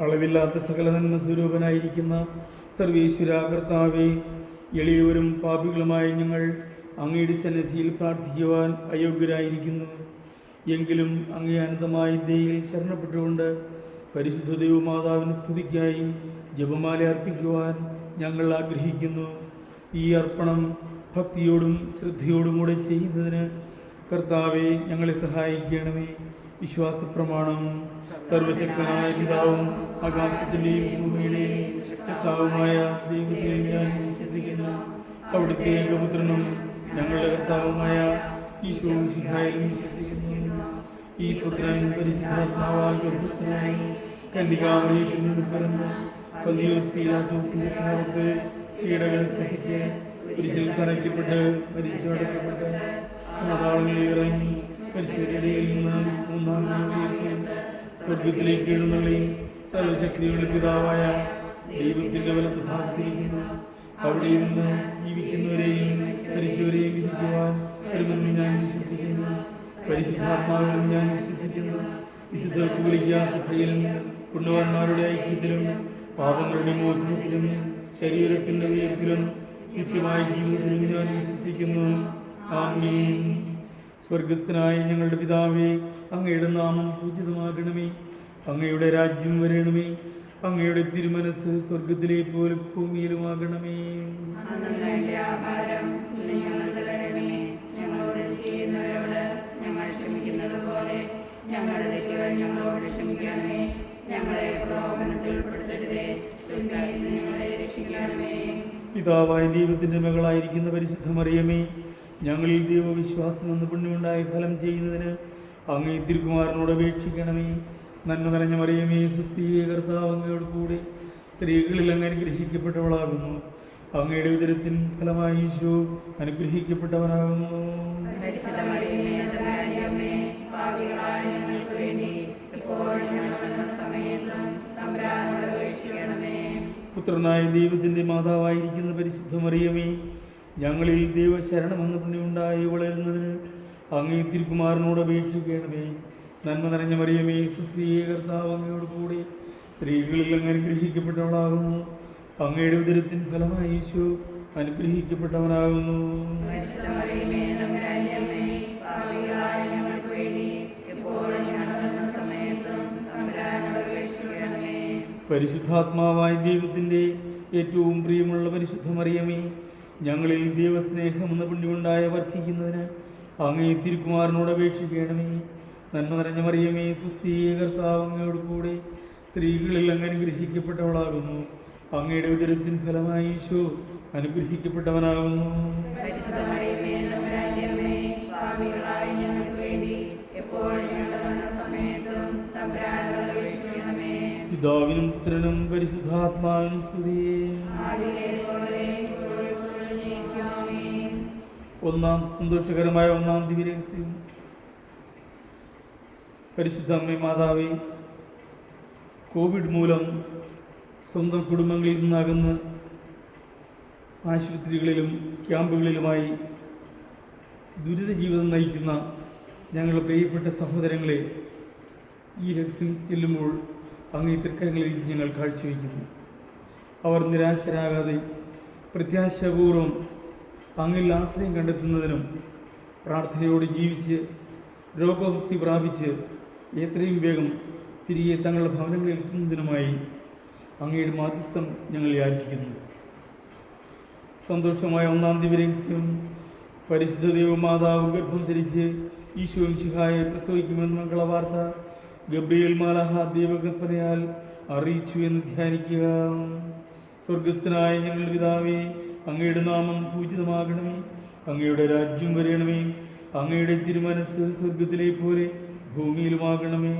അളവില്ലാത്ത സകല നന്മ സ്വരൂപനായിരിക്കുന്ന സർവേശ്വര കർത്താവേ, എളിയവരും പാപികളുമായ ഞങ്ങൾ അങ്ങയുടെ സന്നിധിയിൽ പ്രാർത്ഥിക്കുവാൻ അയോഗ്യരായിരിക്കുന്നു. എങ്കിലും അങ്ങേ അനന്തമായ ദയയിൽ ശരണപ്പെട്ടുകൊണ്ട് പരിശുദ്ധ ദൈവമാതാവിന് സ്തുതിക്കായി ജപമാല അർപ്പിക്കുവാൻ ഞങ്ങൾ ആഗ്രഹിക്കുന്നു. ഈ അർപ്പണം ഭക്തിയോടും ശ്രദ്ധയോടും കൂടെ ചെയ്യുന്നതിന് കർത്താവെ ഞങ്ങളെ സഹായിക്കണമേ. വിശ്വാസ പ്രമാണം. സർവശക്തനായ പിതാവും ആകാശത്തിൻ്റെയും ഭൂമിയുടെയും കർത്താവുമായ ദൈവത്തിൽ ഞാൻ വിശ്വസിക്കുന്നു. അവിടുത്തെ ഏകപുത്രനും ഞങ്ങളുടെ കർത്താവുമായ ഈശോ മിശിഹായിലും വിശ്വസിക്കുന്നു. ഈ പുത്രൻ പരിശുദ്ധാത്മാവാൽ ഗർഭസ്ഥനായി കന്യകാമറിയത്തിൽ നിന്ന് പിറന്ന് പന്തിയോസ് പീലാത്തോസിന്റെ കാലത്ത് പീഡകൾ സഹിച്ച് കുരിശിൽ തറയ്ക്കപ്പെട്ട് മരിച്ചടക്കപ്പെട്ട് പാതാളങ്ങളിൽ ഇറങ്ങി മരിച്ചവരുടെ നിന്ന് മൂന്നാം നാൾ ഉയർത്തി സ്വർഗത്തിലേക്ക് എഴുന്നള്ളി സർവശക്തിയുടെ പിതാവായ ദൈവത്തിന്റെ വലത്ത് ഭാഗത്തിരിക്കുന്നു. അവിടെ നിന്ന് ജീവിക്കുന്നവരെയും മരിച്ചവരെയും വിധിക്കുവാൻ വരുമെന്ന് ഞാൻ വിശ്വസിക്കുന്നു. പരിശുദ്ധാത്മാവിലും ഞാൻ വിശ്വസിക്കുന്നു. വിശുദ്ധർക്ക് വിളിക്കാത്ത സഭയിലും പുണ്യവാന്മാരുടെ ഐക്യത്തിലും പാപങ്ങളുടെ മോചനത്തിലും ശരീരത്തിന്റെ ഉയർപ്പിലും നിത്യമായ ജീവിതത്തിലും ഞാൻ വിശ്വസിക്കുന്നു. ആമേൻ. സ്വർഗസ്ഥനായ ഞങ്ങളുടെ പിതാവേ, അങ്ങയുടെ നാമം പൂജിതമാകണമേ. അങ്ങയുടെ രാജ്യം വരണമേ. അങ്ങയുടെ തിരുമനസ് സ്വർഗത്തിലെ പോലെ ഭൂമിയിലുമാകണമേ. പിതാവായ ദൈവത്തിന്റെ മകളായിരിക്കുന്ന പരിശുദ്ധ മറിയമേ, ഞങ്ങളിൽ ദൈവവിശ്വാസം എന്ന പുണ്യമുണ്ടായി ഫലം ചെയ്യുന്നതിന് അങ്ങേ തിരുക്കുമാരനോട് അപേക്ഷിക്കണമേ. നന്മ നിറഞ്ഞ മറിയമേ, സ്വസ്തിയെ, കർത്താവ് അങ്ങയോട് കൂടെ സ്ത്രീകളിൽ അങ്ങ് അനുഗ്രഹിക്കപ്പെട്ടവളാകുന്നു. അങ്ങയുടെ ഉദരത്തിൻ ഫലമായി ഈശോ അനുഗ്രഹിക്കപ്പെട്ടവനാകുന്നു. പുത്രനായ ദൈവത്തിന്റെ മാതാവായിരിക്കുന്ന പരിശുദ്ധ മറിയമേ, ഞങ്ങളിൽ ദൈവശരണമെന്ന പുണ്യമുണ്ടായി വളരുന്നതിന് അങ്ങേ തിരുക്കുമാരനോട് അപേക്ഷിക്കണമേ. നന്മ നിറഞ്ഞ മറിയമേ, സ്വസ്തിയെ, കർത്താവ് അങ്ങയോട് കൂടെ സ്ത്രീകളിൽ അങ്ങ് അനുഗ്രഹിക്കപ്പെട്ടവളാകുന്നു. അങ്ങയുടെ ഉദരത്തിൻ ഫലമായി ഈശോ അനുഗ്രഹിക്കപ്പെട്ടവനാകുന്നു. പരിശുദ്ധാത്മാവായ ദൈവത്തിൻ്റെ ഏറ്റവും പ്രിയമുള്ള പരിശുദ്ധ മറിയമേ, ഞങ്ങളിൽ ദൈവസ്നേഹം എന്ന പുണ്യമുണ്ടായ വർദ്ധിക്കുന്നതിന് അങ്ങേ തിരുക്കുമാരനോട് അപേക്ഷിക്കണമേ. നന്മ നിറഞ്ഞ മറിയമേ, സ്വസ്തിയെ, കർത്താവ് അങ്ങയോട് കൂടെ സ്ത്രീകളിൽ അങ്ങ് അനുഗ്രഹിക്കപ്പെട്ടവളാകുന്നു. അങ്ങയുടെ ഉദരത്തിൻ ഫലമായി ഈശോ അനുഗ്രഹിക്കപ്പെട്ടവനാകുന്നു. പിതാവിനും പുത്രനും പരിശുദ്ധാത്മാവിനും സ്തുതി. സന്തോഷകരമായ ഒന്നാം ദിവ്യരഹസ്യം. പരിശുദ്ധ അമ്മേ മാതാവേ, കോവിഡ് മൂലം സ്വന്തം കുടുംബങ്ങളിൽ നിന്നകന്ന് ആശുപത്രികളിലും ക്യാമ്പുകളിലുമായി ദുരിത ജീവിതം നയിക്കുന്ന ഞങ്ങളുടെ പ്രിയപ്പെട്ട സഹോദരങ്ങളെ ഈ രഹസ്യം ചെല്ലുമ്പോൾ അങ്ങേ തൃക്കരങ്ങളിൽ ഞങ്ങൾ കാഴ്ചവെക്കുന്നു. അവർ നിരാശരാകാതെ പ്രത്യാശാപൂർവം അങ്ങിൽ ആശ്രയം കണ്ടെത്തുന്നതിനും പ്രാർത്ഥനയോടെ ജീവിച്ച് രോഗമുക്തി പ്രാപിച്ച് എത്രയും വേഗം തിരികെ തങ്ങളുടെ ഭവനങ്ങളിൽ എത്തുന്നതിനുമായി അങ്ങയുടെ മാധ്യസ്ഥം ഞങ്ങൾ യാചിക്കുന്നു. സന്തോഷമായ ഒന്നാം ദിവ്യരഹസ്യം. പരിശുദ്ധ ദൈവമാതാവ് ഗർഭം ധരിച്ച് ഈശോ മിശിഹായെ പ്രസവിക്കുമെന്ന മംഗളവാർത്ത ഗബ്രിയേൽ മാലാഖ ദൈവകൽപ്പനയാൽ അറിയിച്ചു എന്ന് ധ്യാനിക്കുക. സ്വർഗസ്ഥനായ ഞങ്ങളുടെ പിതാവേ, അങ്ങയുടെ നാമം പൂജിതമാകണമേ. അങ്ങയുടെ രാജ്യം വരണമേ. അങ്ങയുടെ തിരുമനസ് സ്വർഗത്തിലെ പോലെ ഭൂമിയിലുമാകണമേ.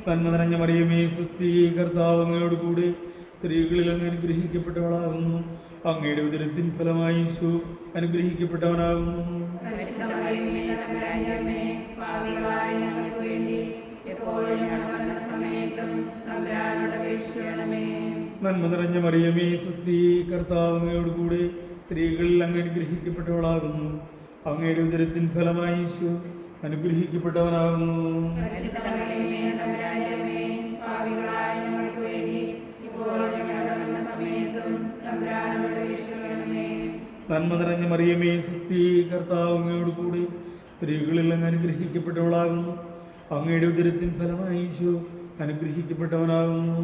നന്മ നിറഞ്ഞ മറിയമേ, സ്വസ്തിയെ, കർത്താവ് അങ്ങയോട് കൂടെ സ്ത്രീകളിൽ അങ്ങ് അനുഗ്രഹിക്കപ്പെട്ടവളാകുന്നു. അങ്ങയുടെ ഉദരത്തിൻ ഫലമായി ഈശോ അനുഗ്രഹിക്കപ്പെട്ടവനാകുന്നു. നന്മ നിറഞ്ഞ മറിയമേ സ്വസ്തി, കർത്താവ് അങ്ങയോട് കൂടെ സ്ത്രീകളിൽ അങ്ങ് അനുഗ്രഹിക്കപ്പെട്ടവളാകുന്നു. അങ്ങയുടെ ഉദരത്തിൻ ഫലമായി ഈശോ അനുഗ്രഹിക്കപ്പെട്ടവനാകുന്നു. നന്മ നിറഞ്ഞ മറിയമേ സ്വസ്തി, കർത്താവ് അങ്ങയോട് കൂടെ സ്ത്രീകളിൽ അങ്ങ് അനുഗ്രഹിക്കപ്പെട്ടവളാകുന്നു. അങ്ങയുടെ ഉദരത്തിൻ ഫലമായി ഈശോ അനുഗ്രഹിക്കപ്പെട്ടവനാകുന്നു.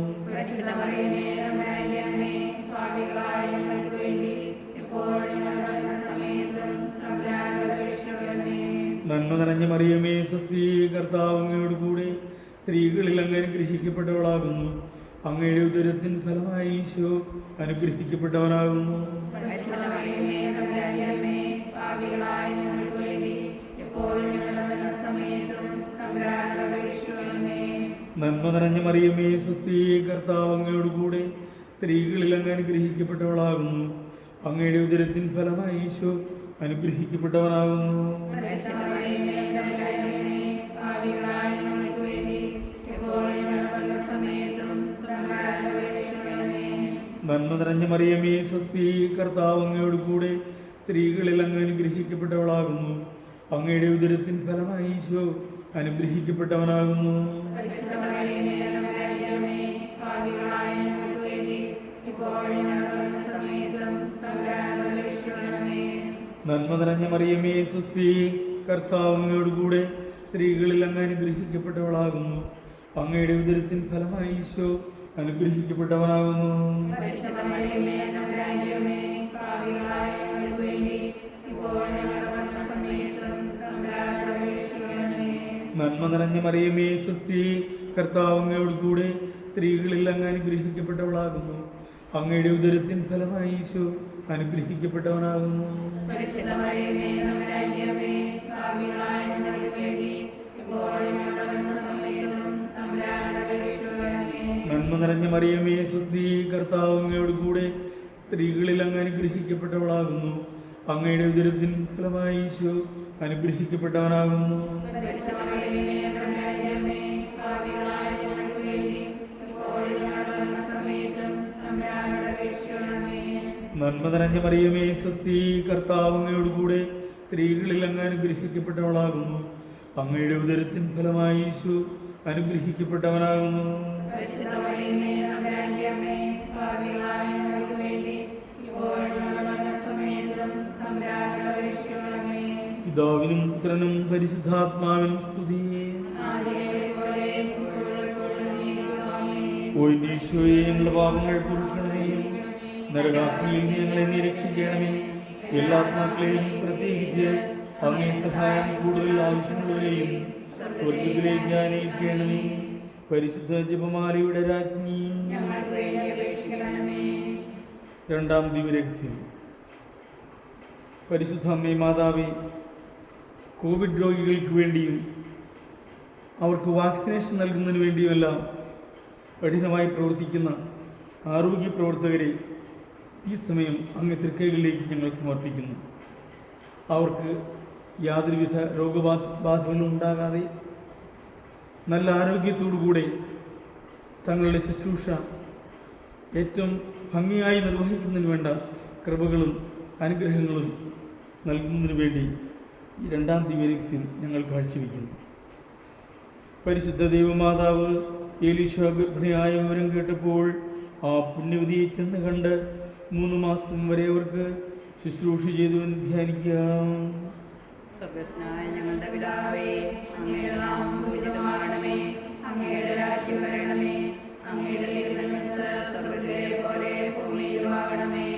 നന്മ നിറഞ്ഞ മറിയമേ സ്വസ്തി, കർത്താവ് അങ്ങയോട് കൂടെ സ്ത്രീകളിൽ അങ്ങ് അനുഗ്രഹിക്കപ്പെട്ടവളാകുന്നു. അങ്ങയുടെ ഉദരത്തിൻ ഫലമായി ഈശോ അനുഗ്രഹിക്കപ്പെട്ടവനാകുന്നു. നന്മ നിറഞ്ഞ മറിയമേ സ്വസ്തി, കർത്താവ് അങ്ങയോട് കൂടെ സ്ത്രീകളിൽ അങ്ങ് അനുഗ്രഹിക്കപ്പെട്ടവളാകുന്നു. അങ്ങയുടെ ഉദരത്തിൻ ഫലമായി ഈശോ അനുഗ്രഹിക്കപ്പെട്ടവനാകുന്നു. നന്മ നിറഞ്ഞ മറിയമേ സ്വസ്തി, കർത്താവ് അങ്ങയോട് കൂടെ സ്ത്രീകളിൽ അങ്ങ് അനുഗ്രഹിക്കപ്പെട്ടവളാകുന്നു. അങ്ങയുടെ ഉദരത്തിൻ ഫലമായി ഈശോ അനുഗ്രഹിക്കപ്പെട്ടവനാകുന്നു. നന്മ നിറഞ്ഞ മറിയമേ സ്വസ്തി, കർത്താവ് അങ്ങയോട് കൂടെ സ്ത്രീകളിൽ അങ്ങ് അനുഗ്രഹിക്കപ്പെട്ടവളാകുന്നു. അങ്ങയുടെ ഉദരത്തിൻ ഫലമായി ഈശോ അനുഗ്രഹിക്കപ്പെട്ടവനാകുന്നു. നന്മ നിറഞ്ഞ മറിയമേ സ്വസ്തി, കർത്താവ് അങ്ങയോട് കൂടെ സ്ത്രീകളിൽ അങ്ങ് അനുഗ്രഹിക്കപ്പെട്ടവളാകുന്നു. അങ്ങയുടെ ഉദരത്തിൻ ഫലമായി ഈശോ അനുഗ്രഹിക്കപ്പെട്ടവനാകുന്നു. നന്മ നിറഞ്ഞ മറിയമേ സ്വസ്തി, കർത്താവ് അങ്ങയോട് കൂടെ സ്ത്രീകളിൽ അങ്ങ് അനുഗ്രഹിക്കപ്പെട്ടവളാകുന്നു. അങ്ങയുടെ ഉദരത്തിൻ ഫലമായി ഈശോ അനുഗ്രഹിക്കപ്പെട്ടവനാകുന്നു. നന്മ നിറഞ്ഞ മറിയമേ സ്വസ്തി, കർത്താവ് അങ്ങയോട് കൂടെ സ്ത്രീകളിൽ അങ്ങ് അനുഗ്രഹിക്കപ്പെട്ടവളാകുന്നു. അങ്ങയുടെ ഉദരത്തിൻ ഫലമായി ഈശോ അനുഗ്രഹിക്കപ്പെട്ടവനാകുന്നു. പിതാവിനും പുത്രനും പരിശുദ്ധാത്മാവിനും സ്തുതി. ഓ ഈശോയെ, ഞങ്ങളുടെ പാപങ്ങൾ പൊറുക്കണമേ, നരകാഗ്നിയിൽ ഞങ്ങളെ നീ രക്ഷിക്കണമേ. എല്ലാ ആത്മാക്കളെയും, പ്രത്യേകിച്ച് അങ്ങേ സഹായം കൂടുതൽ ആവശ്യമുള്ളവരെയും സ്വർഗത്തിലേക്ക് ആനയിക്കണമേ. പരിശുദ്ധ ജപമാലയുടെ രാജ്ഞി. രണ്ടാം ദിവ്യരഹസ്യം. പരിശുദ്ധ അമ്മേ മാതാവേ, കോവിഡ് രോഗികൾക്ക് വേണ്ടിയും അവർക്ക് വാക്സിനേഷൻ നൽകുന്നതിന് വേണ്ടിയുമെല്ലാം കഠിനമായി പ്രവർത്തിക്കുന്ന ആരോഗ്യ പ്രവർത്തകരെ ഈ സമയം അങ്ങ് തൃക്കൈകളിലേക്ക് ഞങ്ങൾ സമർപ്പിക്കുന്നു. അവർക്ക് യാതൊരുവിധ രോഗബാധകളും ഉണ്ടാകാതെ നല്ല ആരോഗ്യത്തോടുകൂടെ തങ്ങളുടെ ശുശ്രൂഷ ഏറ്റവും ഭംഗിയായി നിർവഹിക്കുന്നതിന് വേണ്ട കൃപകളും അനുഗ്രഹങ്ങളും നൽകുന്നതിന് വേണ്ടി ഈ രണ്ടാം ദിവ്യരഹസ്യം ഞങ്ങൾ കാഴ്ചവെക്കുന്നു. പരിശുദ്ധ ദൈവമാതാവ് ഏലീശാ ഗർഭിണിയായ വിവരം കേട്ടപ്പോൾ ആ പുണ്യവതിയെ ചെന്ന് കണ്ട് 3 മാസം വരെ അവർക്ക് ശുശ്രൂഷ ചെയ്തുവെന്ന് ധ്യാനിക്കാം. സ്വർഗ്ഗസ്ഥനായ ഞങ്ങളുടെ പിതാവേ, അങ്ങയുടെ നാമം പൂജിതമാകണമേ, അങ്ങയുടെ രാജ്യം വരണമേ, അങ്ങയുടെ തിരുമനസ്സ് സ്വർഗ്ഗത്തിലെ പോലെ ഭൂമിയിലുമാകണമേ.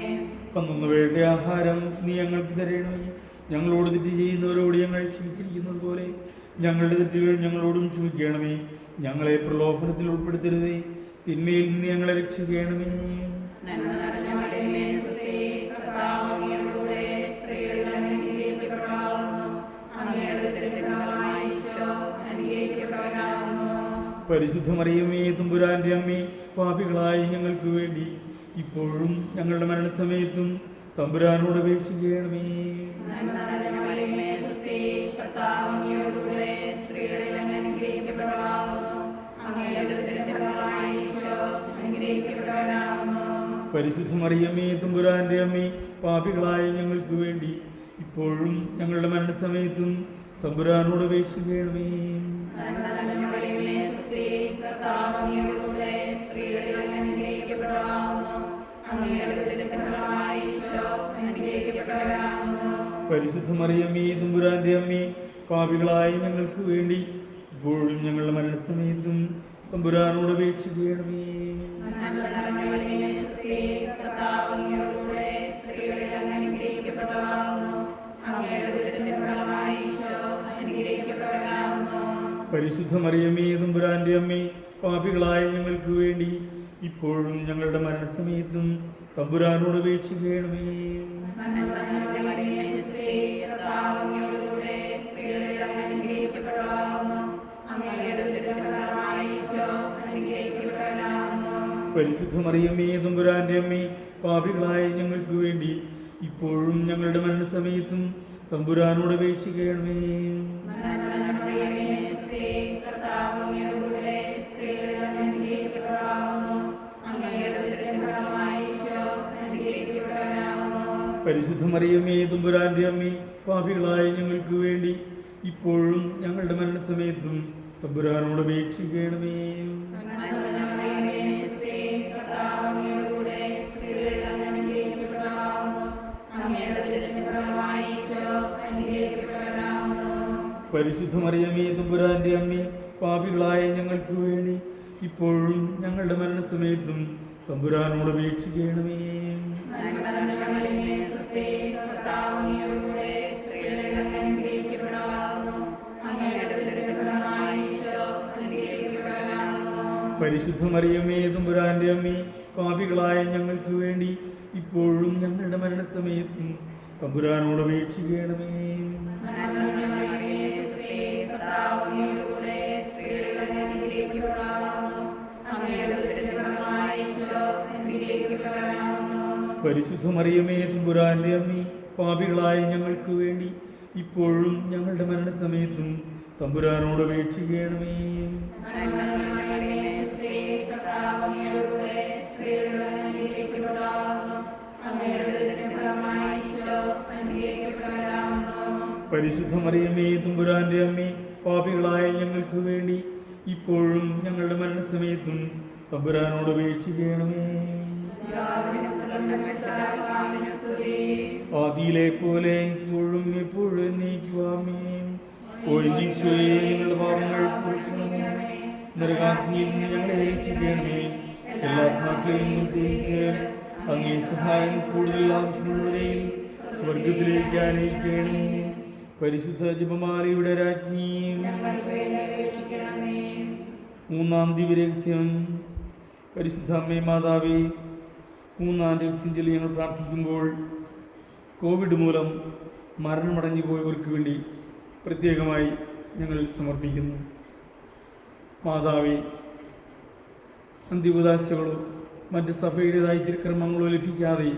അന്നു വേണ്ട ആഹാരം നീ ഞങ്ങൾക്ക് തരണമേ. ഞങ്ങളോട് തെറ്റ് ചെയ്യുന്നവരോട് ഞങ്ങൾ ക്ഷമിച്ചിരിക്കുന്നത് പോലെ ഞങ്ങളുടെ തെറ്റുകൾ ഞങ്ങളോടും ക്ഷമിക്കണമേ. ഞങ്ങളെ പ്രലോഭനത്തിൽ ഉൾപ്പെടുത്തരുതേ, തിന്മയിൽ നിന്ന് ഞങ്ങളെ രക്ഷിക്കണമേ. നന്മ നിറഞ്ഞ മറിയമേ സ്വസ്തി, കർത്താവ് അങ്ങയുടെ കൂടെ സ്ത്രീകളിൽ അങ്ങ് അനുഗ്രഹിക്കപ്പെട്ടവളാകുന്നു. അങ്ങയുടെ ഉദരത്തിൻ ഫലമായി ഈശോ അനുഗ്രഹിക്കപ്പെട്ടവനാകുന്നു. പരിശുദ്ധ മറിയമേ, തമ്പുരാന്റെ അമ്മേ, പാപികളായ ഞങ്ങൾക്ക് വേണ്ടി ഇപ്പോഴും ഞങ്ങളുടെ മരണസമയത്തും തമ്പുരാനോട് അപേക്ഷിക്കണമേ. നന്മ നിറഞ്ഞ മറിയമേ സ്വസ്തി, കർത്താവ് അങ്ങയുടെ കൂടെ സ്ത്രീകളിൽ അങ്ങ് അനുഗ്രഹിക്കപ്പെട്ടവളാകുന്നു. അങ്ങയുടെ ഉദരത്തിൻ ഫലമായി ഈശോ അനുഗ്രഹിക്കപ്പെട്ടവനാകുന്നു. പരിശുദ്ധ മറിയമേ തമ്പുരാന്റെ അമ്മേ, പാപികളായ ഞങ്ങൾക്ക് വേണ്ടി ഇപ്പോഴും ഞങ്ങളുടെ മരണസമയത്തും തമ്പുരാനോട് അപേക്ഷിക്കണമേ. പരിശുദ്ധ മറിയമേ തമ്പുരാന്റെ അമ്മേ, പാപികളായ ഞങ്ങൾക്ക് വേണ്ടി ഇപ്പോഴും ഞങ്ങളുടെ മരണസമയത്തും തമ്പുരാനോട് അപേക്ഷിക്കണമേ. പരിശുദ്ധ മറിയമേ തമ്പുരാന്റെ അമ്മേ, പാപികളായ ഞങ്ങൾക്ക് വേണ്ടി ഇപ്പോഴും ഞങ്ങളുടെ മരണസമയത്തും തമ്പുരാനോട് അപേക്ഷിക്കണമേ. പരിശുദ്ധ മറിയമേ തമ്പുരാന്റെ അമ്മേ, പാപികളായ ഞങ്ങൾക്ക് വേണ്ടി ഇപ്പോഴും ഞങ്ങളുടെ മരണസമയത്തും തമ്പുരാനോട് അപേക്ഷിക്കണമേ. പരിശുദ്ധ മറിയമേ തമ്പുരാന്റെ അമ്മേ, പാപികളായ ഞങ്ങൾക്ക് വേണ്ടി ഇപ്പോഴും ഞങ്ങളുടെ മരണസമയത്തും തമ്പുരാനോട് അപേക്ഷിക്കണമേ. പരിശുദ്ധ മറിയമേ തമ്പുരാന്റെ അമ്മേ, പാപികളായ ഞങ്ങൾക്ക് വേണ്ടി ഇപ്പോഴും ഞങ്ങളുടെ മരണസമയത്തും തമ്പുരാനോട് അപേക്ഷിക്കണമേ. പരിശുദ്ധ മറിയമേ തമ്പുരാന്റെ അമ്മേ, പാപികളായ ഞങ്ങൾക്ക് വേണ്ടി ഇപ്പോഴും ഞങ്ങളുടെ മരണസമയത്തും തമ്പുരാനോട് അപേക്ഷിക്കണമേ. പരിശുദ്ധ മറിയമേ തമ്പുരാന്റെ അമ്മേ, പാപികളായ ഞങ്ങൾക്ക് വേണ്ടി ഇപ്പോഴും ഞങ്ങളുടെ മരണസമയത്തും തമ്പുരാനോട് അപേക്ഷിക്കണമേ. പരിശുദ്ധ മറിയമേ തമ്പുരാന്റെ അമ്മേ, പാപികളായ ഞങ്ങൾക്ക് വേണ്ടി ഇപ്പോഴും ഞങ്ങളുടെ മരണസമയത്തും തമ്പുരാനോട് അപേക്ഷിക്കണമേ. ആദിയിലെ പോലെ ഇപ്പോഴും എപ്പോഴും എന്നേക്കുമാമേൻ. ഓ ഈശോയേ, ഞങ്ങളുടെ പാപങ്ങൾ പൊറുക്കണമേ, നരകാഗ്നിയിൽ നിന്ന് ഞങ്ങളെ രക്ഷിക്കണമേ. എല്ലാ ആത്മാക്കളെയും പ്രത്യേകിച്ച് അങ്ങേ സഹായം കൂടുതൽ ആവശ്യമുള്ളവരെയും സ്വർഗത്തിലേക്ക് അനയിക്കണമേ. പരിശുദ്ധ ജപമാലയുടെ രാജ്ഞിയും. മൂന്നാം ദിവ്യരഹസ്യം. പരിശുദ്ധ അമ്മേ മാതാവേ, മൂന്നാം രഹസ്യം ചൊല്ലി ഞങ്ങൾ പ്രാർത്ഥിക്കുമ്പോൾ കോവിഡ് മൂലം മരണമടഞ്ഞു പോയവർക്ക് വേണ്ടി പ്രത്യേകമായി ഞങ്ങൾ സമർപ്പിക്കുന്നു. മാതാവേ, അന്ത്യകുദാശകളോ മറ്റ് സഭയുടേതായ തിരുക്രമങ്ങളോ ലഭിക്കാതെ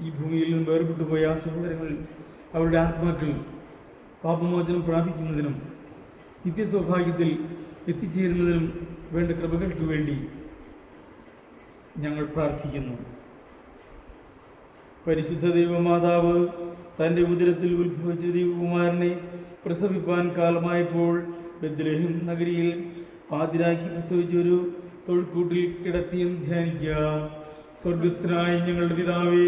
ഈ ഭൂമിയിൽ നിന്ന് വേർപെട്ടു പോയ സഹോദരങ്ങൾ അവരുടെ ആത്മാക്കൾ പാപമോചനം പ്രാപിക്കുന്നതിനും നിത്യസൗഭാഗ്യത്തിൽ എത്തിച്ചേരുന്നതിനും വേണ്ട കൃപകൾക്ക് വേണ്ടി ഞങ്ങൾ പ്രാർത്ഥിക്കുന്നു. പരിശുദ്ധ ദൈവമാതാവ് തൻ്റെ ഉദരത്തിൽ ഉത്ഭവിച്ച ദൈവകുമാരനെ പ്രസവിപ്പാൻ കാലമായപ്പോൾ ബെത്ലഹേം നഗരിയിൽ പാതിരാക്കി പ്രസവിച്ചൊരു തൊഴുക്കൂട്ടിൽ കിടത്തിയും ധ്യാനിക്കുക. സ്വർഗസ്ഥനായ ഞങ്ങളുടെ പിതാവേ,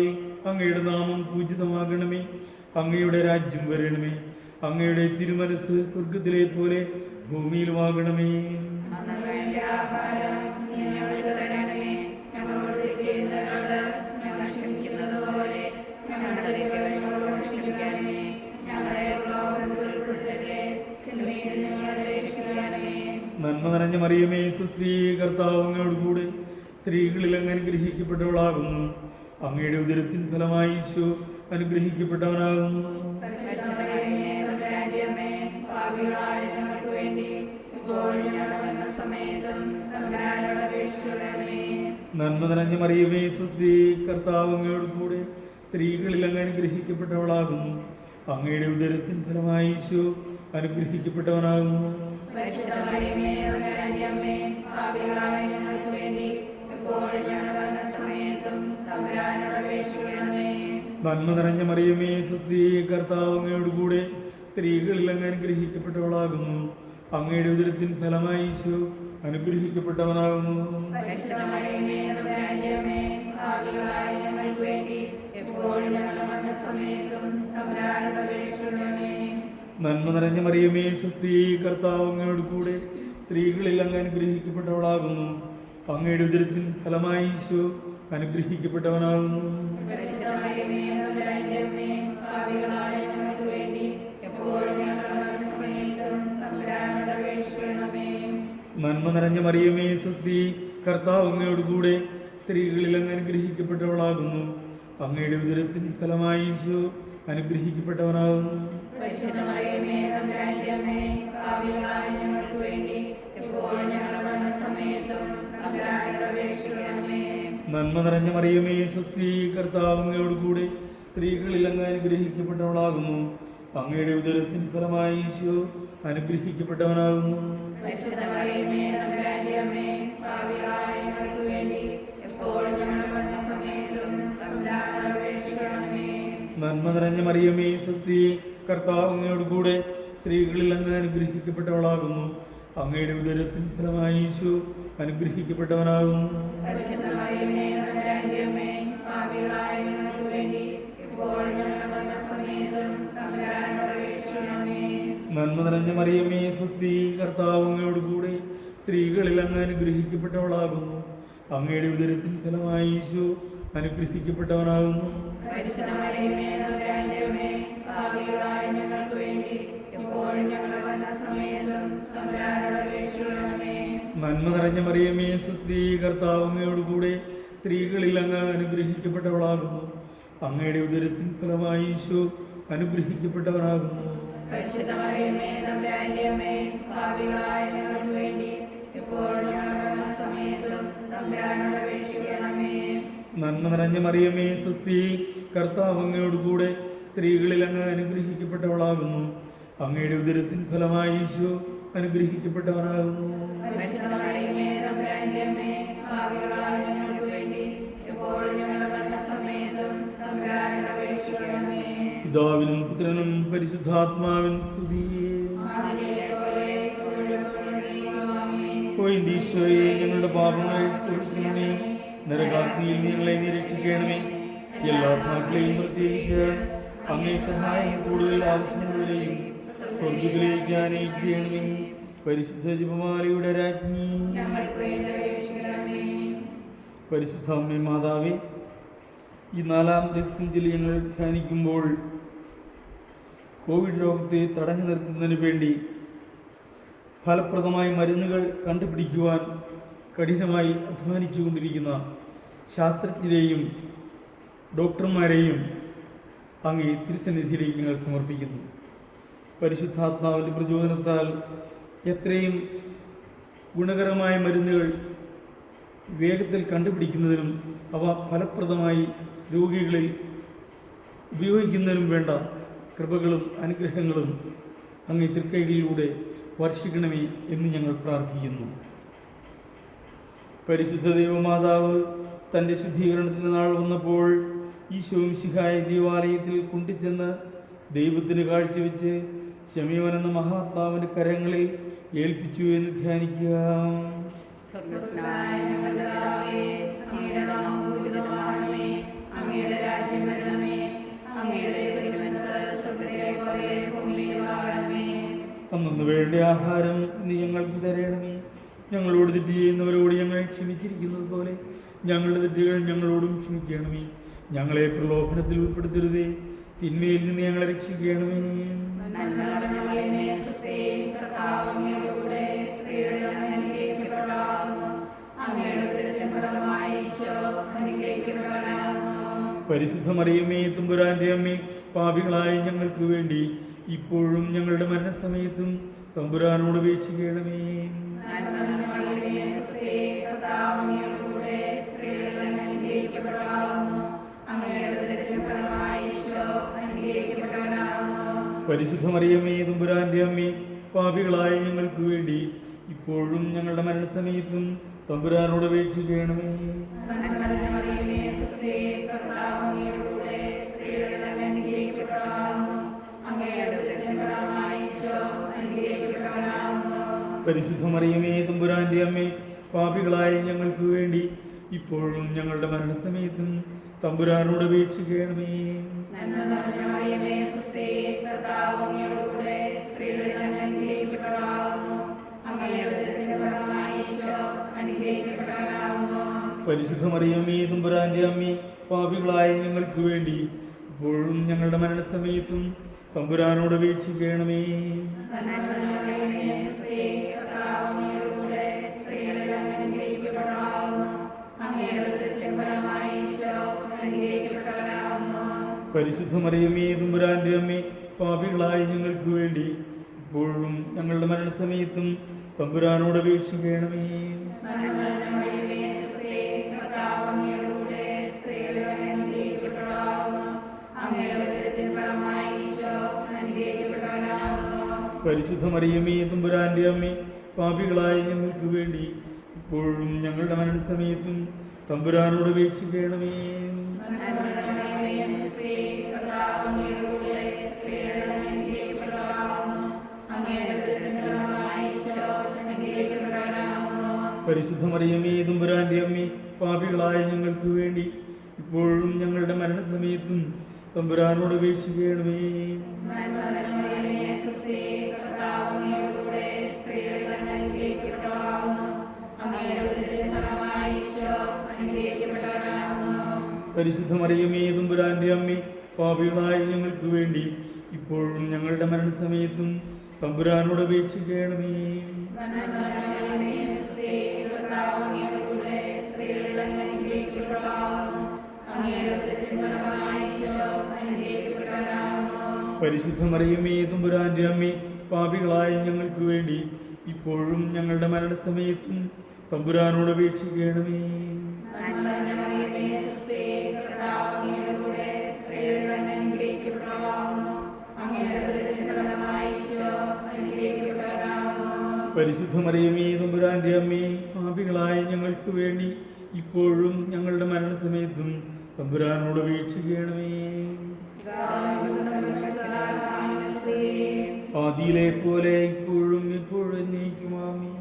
അങ്ങയുടെ നാമം പൂജിതമാകണമേ. അങ്ങയുടെ രാജ്യം വരണമേ. അങ്ങയുടെ തിരുമനസ് സ്വർഗത്തിലെ പോലെ ഭൂമിയിലുമാകണമേ. നന്മ നിറഞ്ഞ മറിയമേ, സ്വസ്തി, കർത്താവ് അങ്ങയോട് കൂടെ സ്ത്രീകളിൽ അങ്ങ് അനുഗ്രഹിക്കപ്പെട്ടവളാകുന്നു. അങ്ങയുടെ ഉദരത്തിൻ ഫലമായി ഈശോ അനുഗ്രഹിക്കപ്പെട്ടവനാകുന്നു. നന്മ നിറഞ്ഞ മറിയമേ, സ്വസ്തി, കർത്താവ് അങ്ങയോട് കൂടെ സ്ത്രീകളിൽ അങ്ങ് അനുഗ്രഹിക്കപ്പെട്ടവളാകുന്നു. അങ്ങയുടെ ഉദരത്തിൻ ഫലമായി ഈശോ അനുഗ്രഹിക്കപ്പെട്ടവനാകുന്നു. പരിശുദ്ധ സമയത്തും തമ്പുരാനോട് അപേക്ഷിക്കണമേ. നന്മ നിറഞ്ഞ മറിയമേ സ്വസ്തി, കർത്താവ് അങ്ങയോടുകൂടെ സ്ത്രീകളിൽ അങ്ങ് അനുഗ്രഹിക്കപ്പെട്ടവളാകുന്നു. അങ്ങയുടെ ഉദരത്തിൻ ഫലമായി ഈശോ അനുഗ്രഹിക്കപ്പെട്ടവനാകുന്നു. പരിശുദ്ധ മറിയമേ തമ്പുരാന്റെ അമ്മേ, പാപികളായ ഞങ്ങൾക്ക് വേണ്ടി എപ്പോഴും ഞങ്ങളുടെ മരണസമയത്തും തമ്പുരാനോട് അപേക്ഷിക്കണമേ. നന്മ നിറഞ്ഞ മറിയമേ സ്വസ്തി, കർത്താവ് അങ്ങയോടുകൂടെ സ്ത്രീകളിൽ അങ്ങ് അനുഗ്രഹിക്കപ്പെട്ടവളാകുന്നു. അങ്ങയുടെ ഉദരത്തിൻ ഫലമായി ഈശോ അനുഗ്രഹിക്കപ്പെട്ടവനാകുന്നു. പരിശുദ്ധ മറിയമേ തമ്പുരാന്റെ അമ്മേ, പാപികളായ ഞങ്ങൾക്ക് വേണ്ടി എപ്പോഴും ഞങ്ങളുടെ മരണസമയത്തും തമ്പുരാനോട് അപേക്ഷിക്കണമേ. നന്മ നിറഞ്ഞ മറിയമേ സ്വസ്തി, കർത്താവ് അങ്ങയോടുകൂടെ സ്ത്രീകളിൽ അങ്ങ് അനുഗ്രഹിക്കപ്പെട്ടവളാകുന്നു. അങ്ങയുടെ ഉദരത്തിൻ ഫലമായി ഈശോ അനുഗ്രഹിക്കപ്പെട്ടവനാകുന്നു. പരിശുദ്ധ മറിയമേ തമ്പുരാന്റെ അമ്മേ, പാപികളായ ഞങ്ങൾക്ക് വേണ്ടി എപ്പോഴും ഞങ്ങളുടെ മരണസമയത്തും തമ്പുരാനോട് അപേക്ഷിക്കണമേ. നന്മ നിറഞ്ഞ മറിയമേ സ്വസ്തി, കർത്താവ് അങ്ങയോടുകൂടെ സ്ത്രീകളിൽ അങ്ങ് അനുഗ്രഹിക്കപ്പെട്ടവളാകുന്നു. അങ്ങയുടെ ഉദരത്തിൻ ഫലമായി ഈശോ അനുഗ്രഹിക്കപ്പെട്ടവനാകുന്നു. പരിശുദ്ധ മറിയമേ തമ്പുരാന്റെ അമ്മേ, പാപികളായ ഞങ്ങൾക്ക് വേണ്ടി എപ്പോഴും ഞങ്ങളുടെ മരണസമയത്തും തമ്പുരാനോട് അപേക്ഷിക്കണമേ. നന്മ നിറഞ്ഞ മറിയമേ സ്വസ്തി, കർത്താവ് അങ്ങയോടുകൂടെ സ്ത്രീകളിൽ അങ്ങ് അനുഗ്രഹിക്കപ്പെട്ടവളാകുന്നു. അങ്ങയുടെ ഉദരത്തിൻ ഫലമായി ഈശോ അനുഗ്രഹിക്കപ്പെട്ടവനാകുന്നു. പരിശുദ്ധ മറിയമേ തമ്പുരാന്റെ അമ്മേ, പാപികളായ ഞങ്ങൾക്ക് വേണ്ടി എപ്പോഴും ഞങ്ങളുടെ മരണസമയത്തും തമ്പുരാനോട് അപേക്ഷിക്കണമേ. നന്മ നിറഞ്ഞ മറിയമേ സ്വസ്തി, കർത്താവ് അങ്ങയോടുകൂടെ സ്ത്രീകളിൽ അങ്ങ് അനുഗ്രഹിക്കപ്പെട്ടവളാകുന്നു. അങ്ങയുടെ ഉദരത്തിൻ ഫലമായി ഈശോ അനുഗ്രഹിക്കപ്പെട്ടവനാകുന്നു. പരിശുദ്ധ മറിയമേ തമ്പുരാന്റെ അമ്മേ, പാപികളായ ഞങ്ങൾക്ക് വേണ്ടി എപ്പോഴും ഞങ്ങളുടെ മരണസമയത്തും തമ്പുരാനോട് അപേക്ഷിക്കണമേ. നന്മ നിറഞ്ഞ മറിയമേ സ്വസ്തി, കർത്താവ് അങ്ങയോടുകൂടെ സ്ത്രീകളിൽ അങ്ങ് അനുഗ്രഹിക്കപ്പെട്ടവളാകുന്നു. അങ്ങയുടെ ഉദരത്തിൻ ഫലമായി ഈശോ അനുഗ്രഹിക്കപ്പെട്ടവനാകുന്നു. പരിശുദ്ധ മറിയമേ തമ്പുരാന്റെ അമ്മേ, പാപികളായ ഞങ്ങൾക്ക് വേണ്ടി എപ്പോഴും ഞങ്ങളുടെ മരണസമയത്തും തമ്പുരാനോട് അപേക്ഷിക്കണമേ. നന്മ നിറഞ്ഞ മറിയമേ സ്വസ്തി, കർത്താവ് അങ്ങയോടുകൂടെ സ്ത്രീകളിൽ അങ്ങ് അനുഗ്രഹിക്കപ്പെട്ടവളാകുന്നു. അങ്ങയുടെ ഉദരത്തിൻ ഫലമായി ഈശോ അനുഗ്രഹിക്കപ്പെട്ടവനാകുന്നു. പരിശുദ്ധ മറിയമേ തമ്പുരാന്റെ അമ്മേ, പാപികളായ ഞങ്ങൾക്ക് വേണ്ടി എപ്പോഴും ഞങ്ങളുടെ മരണസമയത്തും തമ്പുരാനോട് അപേക്ഷിക്കണമേ. പിതാവിനും പുത്രനും പരിശുദ്ധാത്മാവിനും സ്തുതി. ആദിയിലെ പോലെ ഇപ്പോഴും എപ്പോഴും എന്നേക്കും ആമേൻ. ഓ എൻ്റെ ഈശോയെ, ഞങ്ങളുടെ പാപങ്ങൾ പൊറുക്കണമേ. നരകാഗ്നിയിൽ നീ ഞങ്ങളെ നിരക്ഷിക്കണമേ. എല്ലാ ആത്മാക്കളെയും പ്രത്യേകിച്ച് അങ്ങേ സഹായം കൂടുതൽ ആവശ്യമുള്ളവരെയും സ്വർഗ്ഗത്തിലേക്ക് ആനയിക്കണമേ. പരിശുദ്ധ ജപമാലയുടെ രാജ്ഞി, ഞങ്ങൾക്ക് വേണ്ടി അപേക്ഷിക്കണമേ. പരിശുദ്ധ അമ്മേ മാതാവേ, ഈ 4-ാം രഹസ്യം ചൊല്ലി ഞങ്ങൾ ധ്യാനിക്കുമ്പോൾ കോവിഡ് രോഗത്തെ തടഞ്ഞു നിർത്തുന്നതിന് വേണ്ടി ഫലപ്രദമായ മരുന്നുകൾ കണ്ടുപിടിക്കുവാൻ കഠിനമായി അധ്വാനിച്ചുകൊണ്ടിരിക്കുന്ന ശാസ്ത്രജ്ഞരെയും ഡോക്ടർമാരെയും അങ്ങേ തിരുസന്നിധിയിലേക്ക് ഞങ്ങൾ സമർപ്പിക്കുന്നു. പരിശുദ്ധാത്മാവിൻ്റെ പ്രചോദനത്താൽ എത്രയും ഗുണകരമായ മരുന്നുകൾ വേഗത്തിൽ കണ്ടുപിടിക്കുന്നതിനും അവ ഫലപ്രദമായി രോഗികളിൽ ഉപയോഗിക്കുന്നതിനും വേണ്ട കൃപകളും അനുഗ്രഹങ്ങളും അങ്ങേ തൃക്കൈകളിലൂടെ വർഷിക്കണമേ എന്ന് ഞങ്ങൾ പ്രാർത്ഥിക്കുന്നു. പരിശുദ്ധ ദൈവമാതാവ് തൻ്റെ ശുദ്ധീകരണത്തിന് നാൾ വന്നപ്പോൾ ഈശോമിശിഹായ ദേവാലയത്തിൽ കൊണ്ടുചെന്ന് ദൈവത്തിന് കാഴ്ചവെച്ച് ശമയോൻ എന്ന മഹാത്മാവിൻ്റെ കരങ്ങളിൽ ഏൽപ്പിച്ചു എന്ന് ധ്യാനിക്കുക. സ്വർഗ്ഗസ്ഥനായ ഞങ്ങളുടെ പിതാവേ, അങ്ങയുടെ നാമം പൂജിതമാകണമേ. അങ്ങയുടെ രാജ്യം വരണമേ. അങ്ങയുടെ തിരുമനസ്സ് സ്വർഗ്ഗത്തിലെ പോലെ ഭൂമിയിലുമാകണമേ. അന്നു വേണ്ട ആഹാരം നീ ഞങ്ങൾക്ക് തരണമേ. ഞങ്ങളോട് തെറ്റ് ചെയ്യുന്നവരോട് ഞങ്ങൾ ക്ഷമിച്ചിരിക്കുന്നത് പോലെ ഞങ്ങളുടെ തെറ്റുകൾ ഞങ്ങളോടും ക്ഷമിക്കണമേ. ഞങ്ങളെ പ്രലോഭനത്തിൽ ഉൾപ്പെടുത്തരുതേ, തിന്മയിൽ നിന്ന് ഞങ്ങളെ രക്ഷിക്കണമേ. നന്മ നിറഞ്ഞ മറിയമേ, സ്വസ്തി, കർത്താവ് അങ്ങയോടുകൂടെ സ്ത്രീകളിൽ അങ്ങ് അനുഗ്രഹിക്കപ്പെട്ടവളാകുന്നു. അങ്ങയുടെ ഉദരത്തിൻ ഫലമായി ഈശോ അനുഗ്രഹിക്കപ്പെട്ടവനാകുന്നു. പരിശുദ്ധ മറിയമേ തമ്പുരാന്റെ അമ്മേ, പാപികളായ ഞങ്ങൾക്ക് വേണ്ടി ഇപ്പോഴും ഞങ്ങളുടെ മരണസമയത്തും തമ്പുരാനോട് അപേക്ഷിക്കണമേ. നന്മ നിറഞ്ഞ മറിയമേ, സ്വസ്തി, കർത്താവ് അങ്ങയോടുകൂടെ സ്ത്രീകളിൽ അങ്ങ് അനുഗ്രഹിക്കപ്പെട്ടവളാകുന്നു. അങ്ങയുടെ ഉദരത്തിൻ ഫലമായി ഈശോ അനുഗ്രഹിക്കപ്പെട്ടവനാകുന്നു. പരിശുദ്ധ മറിയമേ തമ്പുരാന്റെ അമ്മേ, പാപികളായ ഞങ്ങൾക്ക് വേണ്ടി ഇപ്പോഴും ഞങ്ങളുടെ മരണസമയത്തും തമ്പുരാനോട് അപേക്ഷിക്കണമേ. നന്മ നിറഞ്ഞ മറിയമേ സ്വസ്തി, കർത്താവ് അങ്ങയുടെ കൂടെ സ്ത്രീകളിൽ അങ്ങ് അനുഗ്രഹിക്കപ്പെട്ടവളാകുന്നു. അങ്ങയുടെ ഉദരത്തിൻ ഫലമായി ഈശോ അനുഗ്രഹിക്കപ്പെട്ടവനാകുന്നു. പരിശുദ്ധ മറിയമേ തമ്പുരാന്റെ അമ്മേ, പാപികളായ ഞങ്ങൾക്ക് വേണ്ടി ഇപ്പോഴും ഞങ്ങളുടെ മരണസമയത്തും തമ്പുരാനോട് അപേക്ഷിക്കണമേ. നന്മ നിറഞ്ഞ മറിയമേ സ്വസ്തി, കർത്താവ് അങ്ങയുടെ കൂടെ സ്ത്രീകളിൽ അങ്ങ് അനുഗ്രഹിക്കപ്പെട്ടവളാകുന്നു. അങ്ങയുടെ ഉദരത്തിൻ ഫലമായി ഈശോ അനുഗ്രഹിക്കപ്പെട്ടവനാകുന്നു. പരിശുദ്ധ മറിയമേ തമ്പുരാന്റെ അമ്മേ, പാപികളായ ഞങ്ങൾക്ക് വേണ്ടി ഇപ്പോഴും ഞങ്ങളുടെ മരണസമയത്തും തമ്പുരാനോട് അപേക്ഷിക്കണമേ. നന്മ നിറഞ്ഞ മറിയമേ സ്വസ്തി, കർത്താവ് അങ്ങയുടെ കൂടെ സ്ത്രീകളിൽ അങ്ങ് അനുഗ്രഹിക്കപ്പെട്ടവളാകുന്നു. അങ്ങയുടെ ഉദരത്തിൻ ഫലമായി ഈശോ അനുഗ്രഹിക്കപ്പെട്ടവനാകുന്നു. പരിശുദ്ധ മറിയമേ തമ്പുരാന്റെ അമ്മേ, പാപികളായ ഞങ്ങൾക്ക് വേണ്ടി ഇപ്പോഴും ഞങ്ങളുടെ മരണസമയത്തും തമ്പുരാനോട് അപേക്ഷിക്കണമേ. നന്മ നിറഞ്ഞ മറിയമേ സ്വസ്തി, കർത്താവ് അങ്ങയുടെ കൂടെ സ്ത്രീകളിൽ അങ്ങ് അനുഗ്രഹിക്കപ്പെട്ടവളാകുന്നു. അങ്ങയുടെ ഉദരത്തിൻ ഫലമായി ഈശോ അനുഗ്രഹിക്കപ്പെട്ടവനാകുന്നു. പരിശുദ്ധ മറിയമേ തമ്പുരാന്റെ അമ്മേ, പാപികളായ ഞങ്ങൾക്ക് വേണ്ടി ഇപ്പോഴും ഞങ്ങളുടെ മരണസമയത്തും തമ്പുരാനോട് അപേക്ഷിക്കണമേ. നന്മ നിറഞ്ഞ മറിയമേ സ്വസ്തി, കർത്താവ് അങ്ങയുടെ കൂടെ സ്ത്രീകളിൽ അങ്ങ് അനുഗ്രഹിക്കപ്പെട്ടവളാകുന്നു. അങ്ങയുടെ ഉദരത്തിൻ ഫലമായി ഈശോ അനുഗ്രഹിക്കപ്പെട്ടവനാകുന്നു. പരിശുദ്ധ മറിയമേ തമ്പുരാന്റെ അമ്മേ, പാപികളായ ഞങ്ങൾക്ക് വേണ്ടി ഇപ്പോഴും ഞങ്ങളുടെ മരണസമയത്തും തമ്പുരാനോട് അപേക്ഷിക്കണമേ. നന്മ നിറഞ്ഞ മറിയമേ സ്വസ്തി, കർത്താവ് അങ്ങയുടെ കൂടെ സ്ത്രീകളിൽ അങ്ങ് അനുഗ്രഹിക്കപ്പെട്ടവളാകുന്നു. അങ്ങയുടെ ഉദരത്തിൻ ഫലമായി ഈശോ അനുഗ്രഹിക്കപ്പെട്ടവനാകുന്നു. പരിശുദ്ധ മറിയമേ തമ്പുരാന്റെ അമ്മേ, പാപികളായ ഞങ്ങൾക്ക് വേണ്ടി ഇപ്പോഴും ഞങ്ങളുടെ മരണസമയത്തും തമ്പുരാനോട് അപേക്ഷിക്കണമേ. നന്മ നിറഞ്ഞ മറിയമേ സ്വസ്തി, കർത്താവ് അങ്ങയുടെ കൂടെ സ്ത്രീകളിൽ അങ്ങ് അനുഗ്രഹിക്കപ്പെട്ടവളാകുന്നു. അങ്ങയുടെ ഉദരത്തിൻ ഫലമായി ഈശോ അനുഗ്രഹിക്കപ്പെട്ടവനാകുന്നു. പരിശുദ്ധ മറിയമേ തമ്പുരാന്റെ അമ്മേ, പാപികളായ ഞങ്ങൾക്ക് വേണ്ടി ഇപ്പോഴും ഞങ്ങളുടെ മരണസമയത്തും തമ്പുരാനോട് അപേക്ഷിക്കണമേ. നന്മ നിറഞ്ഞ മറിയമേ സ്വസ്തി, കർത്താവ് അങ്ങയുടെ കൂടെ സ്ത്രീകളിൽ അങ്ങ് അനുഗ്രഹിക്കപ്പെട്ടവളാകുന്നു. അങ്ങയുടെ ഉദരത്തിൻ ഫലമായി ഈശോ അനുഗ്രഹിക്കപ്പെട്ടവനാകുന്നു. പരിശുദ്ധ മറിയമേ തമ്പുരാന്റെ അമ്മേ, പാപികളായ ഞങ്ങൾക്ക് വേണ്ടി ഇപ്പോഴും ഞങ്ങളുടെ മരണസമയത്തും തമ്പുരാനോട് അപേക്ഷിക്കണമേ. ആദിയിലെ പോലെ ഇപ്പോഴും എപ്പോഴും എന്നേക്കുമാമേ.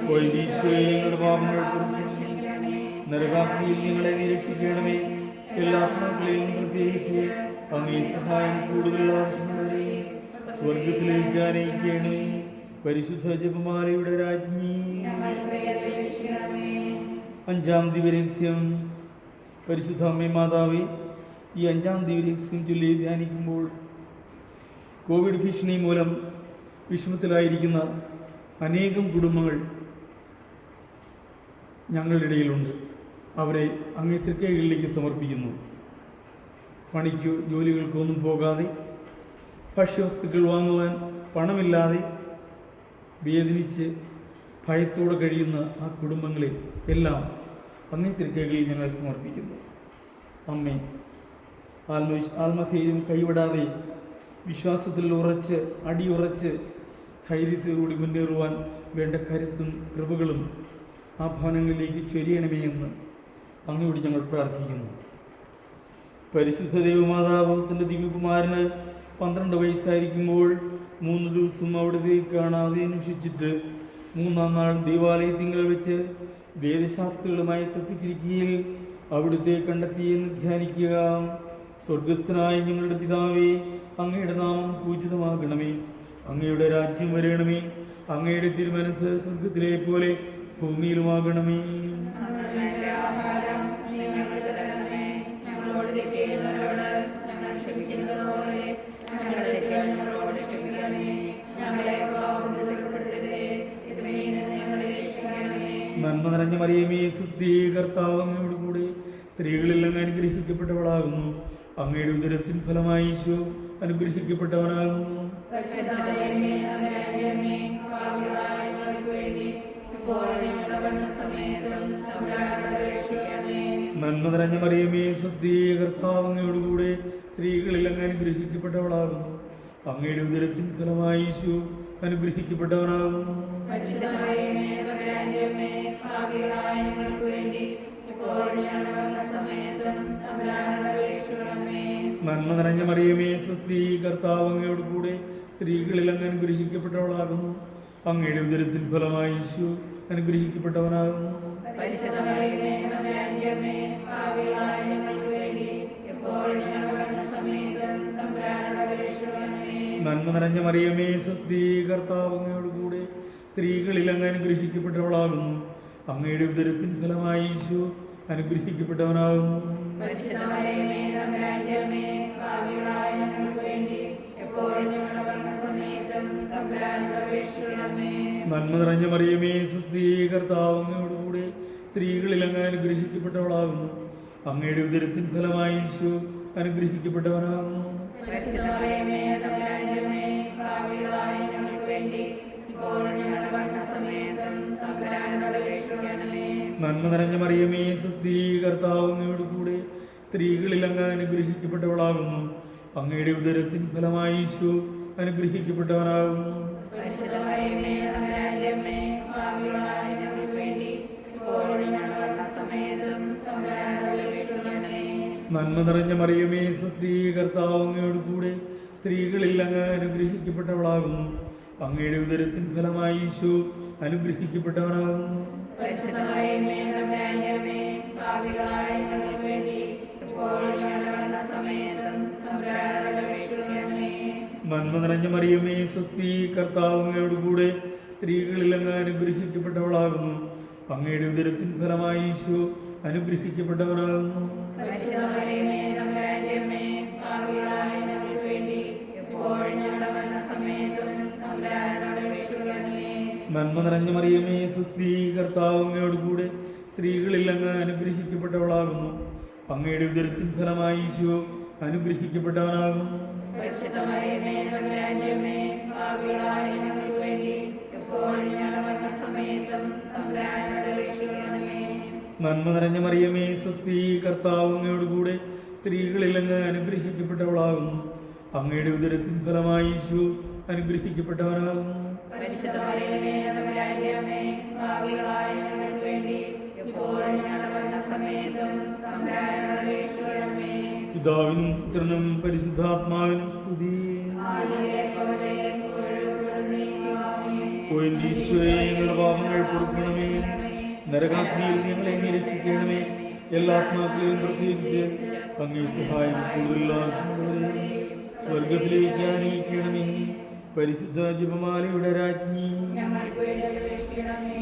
ഞങ്ങളുടെ പാപങ്ങൾ ക്ഷമിക്കണമേ. നരകാഗ്നിയിൽ ഞങ്ങളെ നിരീക്ഷിക്കണമേ. എല്ലാ ആത്മാക്കളെയും പ്രത്യേകിച്ച് അങ്ങേ സഹായം കൂടുതൽ ആവശ്യമുള്ളവരെ സ്വർഗത്തിലേക്ക് ആനയിക്കണമേ. പരിശുദ്ധ ജപമാലയുടെ രാജ്ഞി. ഞങ്ങൾക്ക് വേണ്ടി അപേക്ഷിക്കണമേ. അഞ്ചാം ദിവരഹസ്യം. പരിശുദ്ധ അമ്മേ മാതാവേ, ഈ അഞ്ചാം ദിവരഹസ്യം ചൊല്ലി ധ്യാനിക്കുമ്പോൾ കോവിഡ് ഭീഷണി മൂലം വിഷമത്തിലായിരിക്കുന്ന അനേകം കുടുംബങ്ങൾ ഞങ്ങളുടെ ഇടയിലുണ്ട്. അവരെ അങ്ങേ തൃക്കൈകളിലേക്ക് സമർപ്പിക്കുന്നു. പണിക്കോ ജോലികൾക്കോ ഒന്നും പോകാതെ, ഭക്ഷ്യവസ്തുക്കൾ വാങ്ങുവാൻ പണമില്ലാതെ വേദനിച്ച് ഭയത്തോടെ കഴിയുന്ന ആ കുടുംബങ്ങളെ എല്ലാം അങ്ങേ തൃക്കൈകളിൽ ഞങ്ങൾ സമർപ്പിക്കുന്നു. അമ്മേ, ആത്മധൈര്യം കൈവിടാതെ വിശ്വാസത്തിൽ ഉറച്ച് അടിയുറച്ച് ധൈര്യത്തോടുകൂടി മുന്നേറുവാൻ വേണ്ട കരുത്തും കൃപകളും ആ ഭവനങ്ങളിലേക്ക് ചൊരിയണമേ എന്ന് അങ്ങയോട് ഞങ്ങൾ പ്രാർത്ഥിക്കുന്നു. പരിശുദ്ധ ദൈവമാതാവ് തൻ്റെ ദിവ്യകുമാരന് 12 വയസ്സായിരിക്കുമ്പോൾ 3 ദിവസം അവിടുത്തെ കാണാതെ അന്വേഷിച്ചിട്ട് 3-ാം നാൾ ദേവാലയത്തിങ്കൽ വെച്ച് വേദശാസ്ത്രികളുമായി തർക്കിച്ചിരിക്കുകയിൽ അവിടുത്തെ കണ്ടെത്തിയെന്ന് ധ്യാനിക്കുക. സ്വർഗസ്ഥനായ ഞങ്ങളുടെ പിതാവേ, അങ്ങയുടെ നാമം പൂജിതമാകണമേ. അങ്ങയുടെ രാജ്യം വരണമേ. അങ്ങയുടെ തിരുമനസ് സ്വർഗത്തിലെ പോലെ ഭൂമിയിലുമാകണമേ. അന്ന് വേണ്ട ആഹാരം ഞങ്ങൾക്ക് തരണമേ. ഞങ്ങളോട് തെറ്റ് ചെയ്യുന്നവരോട് ഞങ്ങൾ ക്ഷമിക്കുന്നത് പോലെ ഞങ്ങളുടെ തെറ്റുകൾ ഞങ്ങളോട് ക്ഷമിക്കണമേ. ഞങ്ങളെ പ്രലോഭനത്തിൽ ഉൾപ്പെടുത്തരുതേ. തിന്മയിൽ നിന്ന് ഞങ്ങളെ രക്ഷിക്കണമേ. നന്മ നിറഞ്ഞ മറിയമേ സ്വസ്തി, കർത്താവ് അങ്ങയോട് കൂടെ സ്ത്രീകളിൽ അങ്ങ് അനുഗ്രഹിക്കപ്പെട്ടവളാകുന്നു. അങ്ങയുടെ ഉദരത്തിൻ ഫലമായി ഈശോ അനുഗ്രഹിക്കപ്പെട്ടവനാകുന്നു. പരിശുദ്ധ മറിയമേ, തമ്പുരാന്റെ അമ്മേ, പാപികളായ ഞങ്ങൾക്ക് വേണ്ടി ഇപ്പോഴും ഞങ്ങളുടെ മരണസമയത്തും തമ്പുരാനോട് അപേക്ഷിക്കണമേ. നന്മ നിറഞ്ഞ മറിയമേ സ്വസ്തി, കർത്താവ് അങ്ങയോട് കൂടെ സ്ത്രീകളിൽ അങ്ങ് അനുഗ്രഹിക്കപ്പെട്ടവളാകുന്നു. അങ്ങയുടെ ഉദരത്തിൻ ഫലമായി ഈശോ അനുഗ്രഹിക്കപ്പെട്ടവനാകുന്നു. പരിശുദ്ധമറിയമേ തമ്പുരാന്റെ അമ്മേ, പാപികളായ ഞങ്ങൾക്ക് വേണ്ടി ഇപ്പോഴും ഞങ്ങളുടെ മരണസമയത്തും തമ്പുരാനോട് അപേക്ഷിക്കണമേ. നന്മ നിറഞ്ഞ മറിയമേ സ്വസ്തി, കർത്താവ് അങ്ങയോട് കൂടെ സ്ത്രീകളിൽ അങ്ങ് അനുഗ്രഹിക്കപ്പെട്ടവളാകുന്നു. അങ്ങയുടെ ഉദരത്തിൻ ഫലമായി യേശു അനുഗ്രഹിക്കപ്പെട്ടവനാകുന്നു. പരിശുദ്ധമറിയമേ തമ്പുരാന്റെ അമ്മേ, പാപികളായ ഞങ്ങൾക്ക് വേണ്ടി ഇപ്പോഴും ഞങ്ങളുടെ മരണസമയത്തും തമ്പുരാനോട് അപേക്ഷിക്കണമേ. നന്മ നിറഞ്ഞ മറിയമേ സ്വസ്തി, കർത്താവ് അങ്ങയോട് കൂടെ സ്ത്രീകളിൽ അങ്ങ് അനുഗ്രഹിക്കപ്പെട്ടവളാകുന്നു. അങ്ങയുടെ ഉദരത്തിൻ ഫലമായി യേശു അനുഗ്രഹിക്കപ്പെട്ടവനാകുന്നു. പരിശുദ്ധമറിയമേ തമ്പുരാന്റെ അമ്മേ, പാപികളായ ഞങ്ങൾക്ക് വേണ്ടി എപ്പോഴും ഞങ്ങളുടെ മരണസമയത്തും തമ്പുരാനോട് അപേക്ഷിക്കണമേ. നന്മ നിറഞ്ഞ മറിയമേ സ്വസ്തി, കർത്താവ് അങ്ങയോട് കൂടെ സ്ത്രീകളിൽ അങ്ങ് അനുഗ്രഹിക്കപ്പെട്ടവളാകുന്നു. അങ്ങയുടെ ഉദരത്തിൻ ഫലമായി യേശു അനുഗ്രഹിക്കപ്പെട്ടവനാകുന്നു. പരിശുദ്ധമറിയമേ തമ്പുരാന്റെ അമ്മേ, പാപികളായ ഞങ്ങൾക്ക് വേണ്ടി ഇപ്പോഴും ഞങ്ങളുടെ മരണസമയത്തും തമ്പുരാനോട് അപേക്ഷിക്കണമേ. നന്മ നിറഞ്ഞ മറിയമേ സ്വസ്തി, കർത്താവ് അങ്ങയോട് കൂടെ സ്ത്രീകളിൽ അങ്ങ് അനുഗ്രഹിക്കപ്പെട്ടവളാകുന്നു. അങ്ങയുടെ ഉദരത്തിൻ ഫലമായി യേശു അനുഗ്രഹിക്കപ്പെട്ടവനാകുന്നു. പരിശുദ്ധമറിയമേ തമ്പുരാന്റെ അമ്മേ, പാപികളായ ഞങ്ങൾക്ക് വേണ്ടി ഇപ്പോഴും ഞങ്ങളുടെ മരണസമയത്തും തമ്പുരാനോട് അപേക്ഷിക്കണമേ. നന്മ നിറഞ്ഞ മറിയമേ സ്വസ്തി, കർത്താവ് അങ്ങയോട് കൂടെ സ്ത്രീകളിൽ അങ്ങ് അനുഗ്രഹിക്കപ്പെട്ടവളാകുന്നു. അങ്ങയുടെ ഉദരത്തിൻ ഫലമായി യേശു അനുഗ്രഹിക്കപ്പെട്ടവനാകുന്നു. പരിശുദ്ധമറിയമേ തമ്പുരാന്റെ അമ്മേ, പാപികളായ ഞങ്ങൾക്ക് വേണ്ടി ഇപ്പോഴും ഞങ്ങളുടെ മരണസമയത്തും തമ്പുരാനോട് അപേക്ഷിക്കണമേ. നന്മ നിറഞ്ഞ മറിയമേ സ്വസ്തി, കർത്താവ് അങ്ങയോട് കൂടെ സ്ത്രീകളിൽ അങ്ങ് അനുഗ്രഹിക്കപ്പെട്ടവളാകുന്നു. അങ്ങയുടെ ഉദരത്തിൻ ഫലമായി യേശു അനുഗ്രഹിക്കപ്പെട്ടവനാകുന്നു. പരിശുദ്ധമറിയമേ തമ്പുരാന്റെ അമ്മേ, പാപികളായ ഞങ്ങൾക്ക് വേണ്ടി ഇപ്പോഴും ഞങ്ങളുടെ മരണസമയത്തും തമ്പുരാനോട് അപേക്ഷിക്കണമേ. നന്മ നിറഞ്ഞ മറിയമേ സ്വസ്തി, കർത്താവ് അങ്ങയോട് കൂടെ സ്ത്രീകളിൽ അങ്ങ് അനുഗ്രഹിക്കപ്പെട്ടവളാകുന്നു. അങ്ങയുടെ ഉദരത്തിൻ ഫലമായി യേശു അനുഗ്രഹിക്കപ്പെട്ടവനാകുന്നു. പരിശുദ്ധമറിയമേ തമ്പുരാന്റെ അമ്മേ, പാപികളായ ഞങ്ങൾക്ക് വേണ്ടി ഇപ്പോഴും ഞങ്ങളുടെ മരണസമയത്തും തമ്പുരാനോട് അപേക്ഷിക്കണമേ. നന്മ നിറഞ്ഞ മറിയമേ സ്വസ്തി, കർത്താവ് അങ്ങയോട് കൂടെ സ്ത്രീകളിൽ അങ്ങ് അനുഗ്രഹിക്കപ്പെട്ടവളാകുന്നു. അങ്ങയുടെ ഉദരത്തിൻ ഫലമായി യേശു അനുഗ്രഹിക്കപ്പെട്ടവനാകുന്നു. പരിശുദ്ധമറിയമേ തമ്പുരാന്റെ അമ്മേ, പാപികളായ ഞങ്ങൾക്ക് വേണ്ടി ഇപ്പോഴും ഞങ്ങളുടെ മരണസമയത്തും തമ്പുരാനോട് അപേക്ഷിക്കണമേ. പിതാവിനും പുത്രനും പരിശുദ്ധാത്മാവിനും സ്തുതി. ആദിയിലെപ്പോലെ എപ്പോഴും എപ്പോഴും ആമേൻ. ഓ എൻ്റെ ഈശോയെ, ഞങ്ങളുടെ പാപങ്ങൾ പൊറുക്കണമേ. നരകാഗ്നിയിൽ ഞങ്ങളെ നിരക്ഷിക്കണമേ. എല്ലാ ആത്മാക്കളെയും പ്രത്യേകിച്ച് അങ്ങേ സഹായം കൂടുതൽ ആവശ്യമുള്ളവരെ സ്വർഗത്തിലേക്ക് ആനയിക്കണമേ. പരിശുദ്ധ ജപമാലയുടെ രാജ്ഞി, ഞങ്ങൾക്ക് വേണ്ടി അപേക്ഷിക്കണമേ.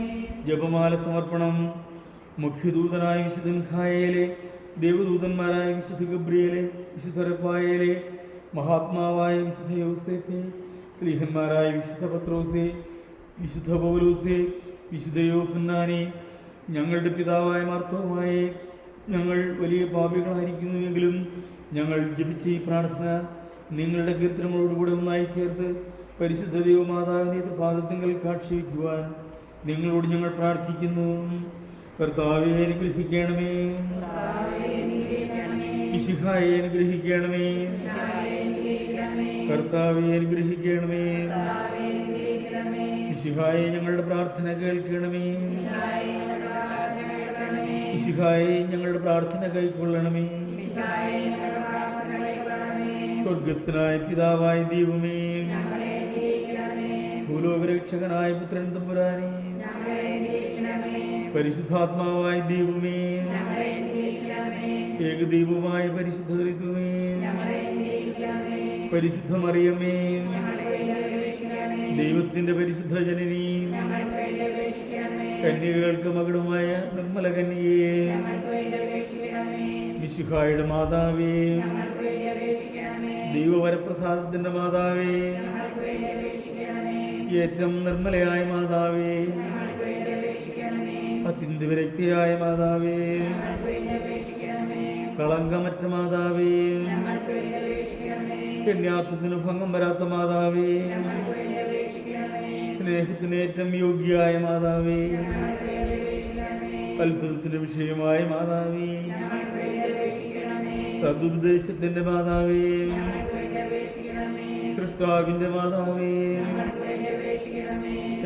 ജപമാല സമർപ്പണം. മുഖ്യദൂതനായ വിശുദ്ധ മിഖായേലെ, ദേവദൂതന്മാരായ വിശുദ്ധ ഗബ്രിയേലെ, വിശുദ്ധ റഫായേലെ, മഹാത്മാവായ വിശുദ്ധ യോസേഫെ, സ്ലീഹന്മാരായ വിശുദ്ധ പത്രോസെ, വിശുദ്ധ പൗലോസെ, വിശുദ്ധ യോഹന്നാനെ, ഞങ്ങളുടെ പിതാവായ മാർത്തോമായെ, ഞങ്ങൾ വലിയ പാപികളായിരിക്കുന്നുവെങ്കിലും ഞങ്ങൾ ജപിച്ച ഈ പ്രാർത്ഥന നിങ്ങളുടെ കീർത്തനങ്ങളോടുകൂടെ ഒന്നായി ചേർത്ത് പരിശുദ്ധ ദൈവമാതാവിനെ പാദത്തിങ്കൽ കാക്ഷിവെക്കുവാൻ നിങ്ങളോട് ഞങ്ങൾ പ്രാർത്ഥിക്കുന്നു. കർത്താവെ അനുഗ്രഹിക്കണമേ. മിശിഹായെ അനുഗ്രഹിക്കണമേ. കർത്താവെ അനുഗ്രഹിക്കണമേ. മിശിഹായെ ഞങ്ങളുടെ പ്രാർത്ഥന കേൾക്കണമേ. മിശിഹായെ ഞങ്ങളുടെ പ്രാർത്ഥന കൈക്കൊള്ളണമേ. സ്വർഗസ്ഥനായ പിതാവായ ദൈവമേ, ഭൂലോകരക്ഷകനായ പുത്രൻ തമ്പുരാനെ, പരിശുദ്ധാത്മാവായ ദൈവമേ, ഏകദൈവമായ പരിശുദ്ധ ത്രിത്വമേ, പരിശുദ്ധ മറിയമേ, ദൈവത്തിന്റെ പരിശുദ്ധ ജനനി, കന്യകൾക്ക് മകുടമായ നിർമ്മല കന്യകയെ, മിശിഹായുടെ മാതാവേ, ദൈവവരപ്രസാദത്തിന്റെ മാതാവേ, ഏറ്റവും നിർമ്മലയായ മാതാവേ, അത്യന്തവിരക്തിയായ മാതാവേ, കളങ്കമറ്റ മാതാവേ, കന്യാത്വത്തിന് ഭംഗം വരാത്ത മാതാവേ, സ്നേഹത്തിന് ഏറ്റവും യോഗ്യയായ മാതാവേ, അത്ഭുതത്തിന്റെ വിഷയമായ മാതാവേ, സദുപദേശത്തിന്റെ മാതാവേ, സൃഷ്ടാവിന്റെ മാതാവേ,